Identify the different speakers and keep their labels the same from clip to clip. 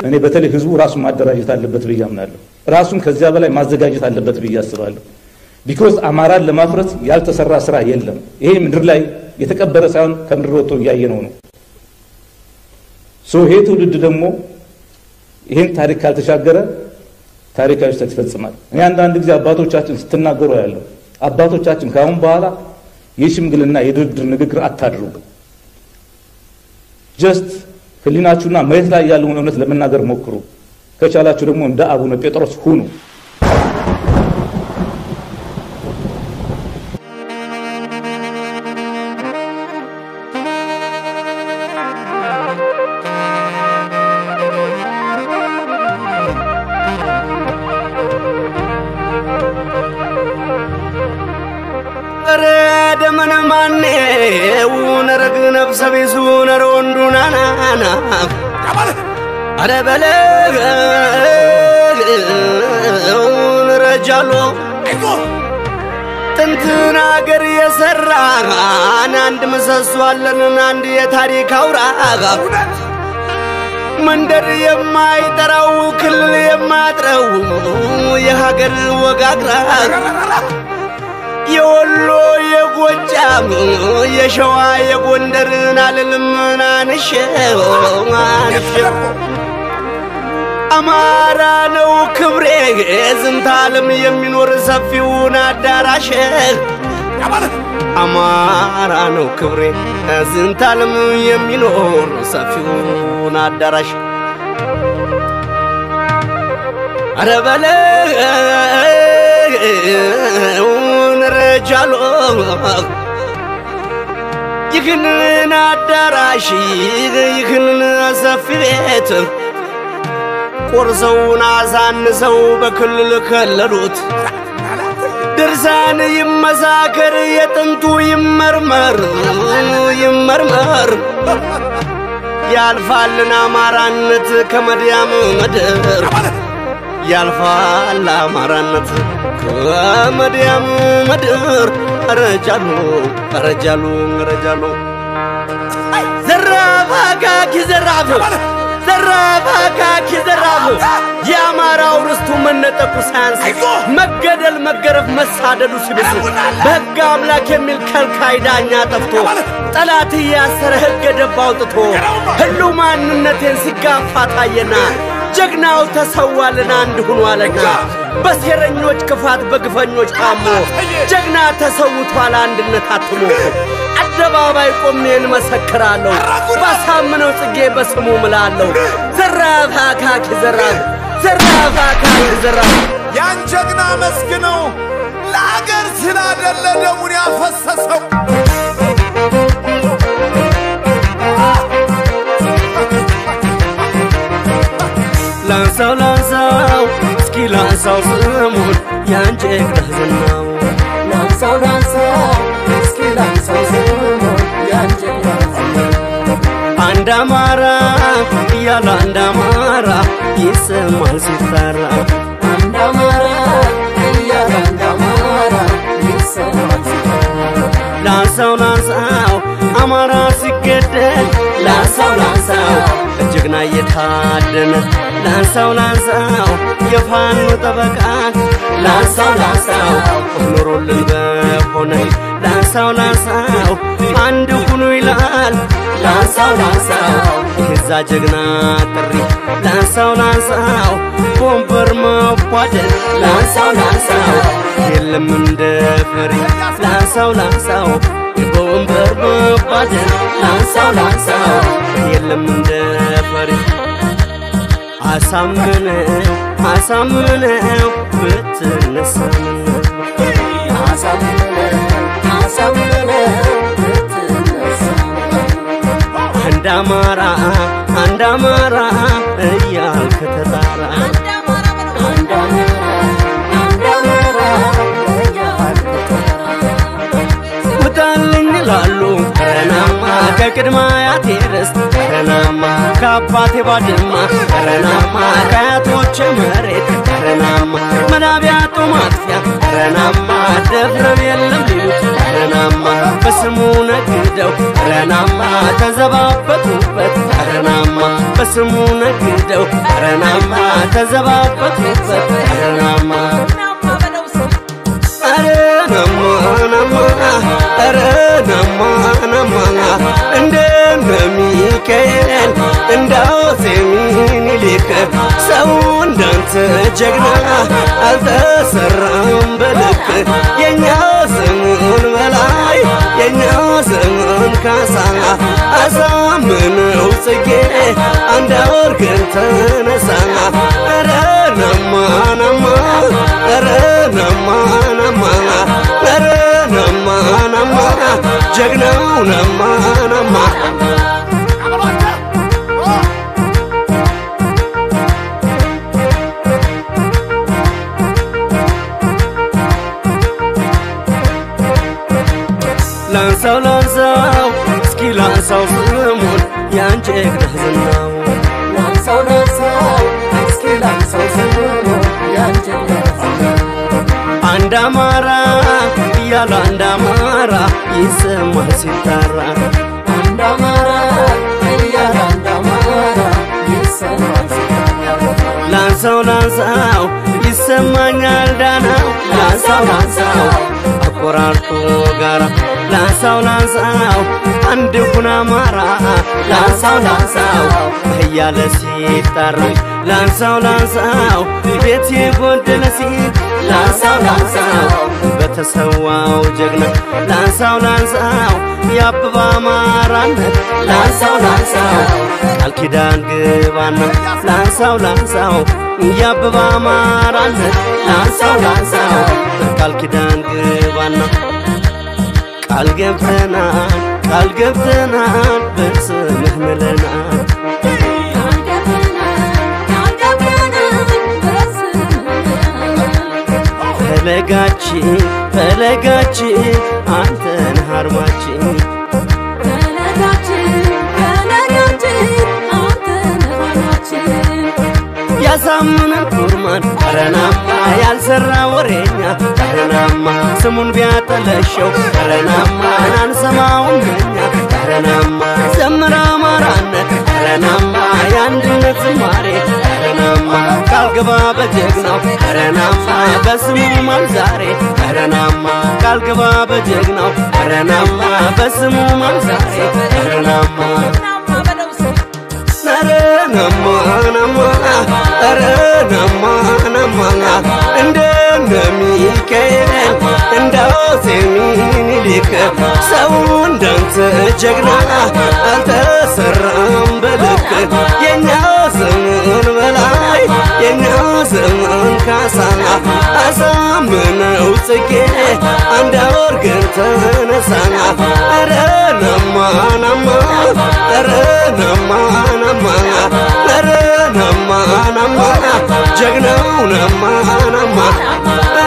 Speaker 1: እኔ በተለይ ህዝቡ ራሱን ማደራጀት አለበት ብዬ አምናለሁ ራሱን ከዚያ በላይ ማዘጋጀት አለበት ብዬ አስባለሁ because አማራን ለማፍረስ ያልተሰራ ስራ የለም ይሄ ምድር ላይ የተቀበረ ሳይሆን ከምድር ወጥቶ ያየነው ነው ይሄ ትውልድ ደግሞ ይሄን ታሪክ ካልተሻገረ ታሪካዊ ስህተት ይፈጽማል እኔ አንዳንድ ጊዜ አባቶቻችን ስትናገሩ ያለው አባቶቻችን ካሁን በኋላ የሽምግልና የድርድር ንግግር አታድርጉ just ህሊናችሁና መሬት ላይ ያለውን እውነት ለመናገር ሞክሩ ከቻላችሁ ደግሞ እንደ አቡነ ጴጥሮስ ሁኑ
Speaker 2: ጥንትን አገር የሰራ አንድ መሰሷለን አንድ የታሪክ አውራ መንደር የማይጠራው ክልል የማጥረው የሀገር ወጋግራ የወሎ የጎጃም የሸዋ የጎንደርን አልልምና ነሸው አማራ ነው ክብሬ ዝንታለም የሚኖር ሰፊውን አዳራሽ አማራ ነው ክብሬ ዝንታለም የሚኖር ሰፊውን አዳራሽ አረበለ ረጃሎ ይህንን አዳራሽ ይህንን ሰፊ ቤት ቆርሰውን አሳንሰው በክልል ከለሉት ድርሳን ይመሳከር የጥንቱ ይመርመር ያልፋልን አማራነት ከመድያም ምድር ያልፋል አማራነት ከመድያም ምድር ረጃሉ ዘራፋ ዘራፍ የአማራው ርስቱ መነጠቁ ሳንስ መገደል መገረፍ መሳደዱ ሲብስ በሕግ አምላክ የሚል ከልካይ ዳኛ ጠፍቶ ጠላት ያሰረ ሕግ ደብ አውጥቶ ሁሉ ማንነቴን ሲጋፋ ታየና ጀግናው ተሰዋልና አንድ ሆኗልና በሴረኞች ክፋት በግፈኞች ታሞ ጀግና ተሰውቷል አንድነት አትሞ አደባባይ ቆሜን መሰክራለሁ ባሳምነው ጽጌ በስሙ ምላለው ዘራፍ አካክ ዘራፍ
Speaker 3: ያን ጀግና መስግነው ለአገር ስላደለ ደሙን ያፈሰሰው
Speaker 2: ላንሳው እስኪ ላንሳው ስሙን ያን ጀግና ዝናው ላንሳው እስኪ ላንሳው ስሙን ያን ጀግና አንድ አማራ ያለ አንድ አማራ ይሰማል ሲጠራ አንድ አማራ ያለ አንድ አማራ ይሰማል ሲጠራ ላንሳው አማራ ሲገደል ላንሳው ጀግና የታደነ ላንሳው የፋኑ ጠበቃ ላንሳው ኖሮልን በሆነ ላንሳው አንድ ሁኑ ይላል ላንሳው የዛ ጀግና ጥሪ ላንሳው ቦምበር መቧደል ላንሳው የለም እንደ ፈሪ ላንሳው ቦምበር መቧደል ላንሳው የለም እንደ ፈሪ አሳምነው ብትነሳም አንድ አማራ እያልክ ተጣራ ውጣልኝ ይላሉ ረናማ የቅድማያቴ ርስት ረናማ ከአባቴ ባድማ ረናማ ከአያቶቼ መሬት ረናማ መናቢያ ጦማጥፊያ ረናማ ደፍረው የለም ሊሉት ረናማ በስሙ ነግደው ረናማ ተዘባበቱበት ረናማ በስሙ ነግደው ረናማ ተዘባበቱበት ረናማ ረናማ ናማ ረናማ ናማ እንደ ሚካኤል እንዳውቴ ሚኒሊክ ሰው እንዳንተ ጀግና አልተሰራም በልክ የኛ ዘመን በላይ የኛ ዘመን ካሳ አሳምነው ጽጌ አንድ አወርገን ተነሳ ረናማ ናማ ረናማ ናማ ረናማ ናማ ጀግናው ናማ ናማ ላንሳው እስኪ ላንሳው ስሙን ያንጀግና ዝናው ላንሳው እስኪ ላንሳው ስሙን ያንጀግና ዝናው አንድ አማራ ያለ አንድ አማራ ይሰማል ሲጠራ አንድ አማራ ያለ አንድ አማራ ይሰማል ሲጠራ ላንሳው ይሰማኛል ዳናው ላንሳው አቆራርጦ ጋራ ላንሳው አንድ ኩና አማራ ላንሳው እያለ ሲጠራ ላንሳው ቤት የጎደለ ሲት ላንሳው በተሰዋው ጀግና ላንሳው ያብባ አማራነት ላንሳው ቃል ኪዳን ግባና ላንሳው ያብባ አማራነት ላንሳው ቃል ኪዳን ግባና ቃል ገብተናል በስምህ ምለናል ፈለጋችን አንተን አርማችን ያሳምነ ኩርማን ረናማ ያልሰራ ወሬኛ ረናማ ስሙን ቢያጠለሸው ረናማ አንሰማውም እኛ ረናማ ዘመራ አማራነት ረናማ ያንድነት ዝማሬ ረናማ ካልገባ በጀግናው ረናማ በስሙ ማንዛሬ ረናማ ካልገባ በጀግናው ረናማ በስሙ ማንዛሬ ረናማ ረናማ ናማ ረናማ ናማ እንደ ሚካኤል እንዳውቴ ሚኒሊክ ሰው እንዳንተ ጀግና አልተሰራም በልክ የኛ ዘመን በላይ የኛ ዘመን ካሳ አሳምነው ጽጌ አንድ አወርገን ተነሳ ረናማ ናማ ረናማ ናማ ረናማ ናማ ጀግናው ናማ ናማ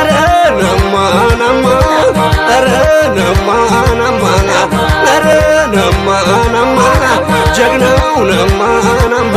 Speaker 2: ረናማ ናማ ረናማ ናማ ረናማ ናማ ጀግናው ናማ ናማ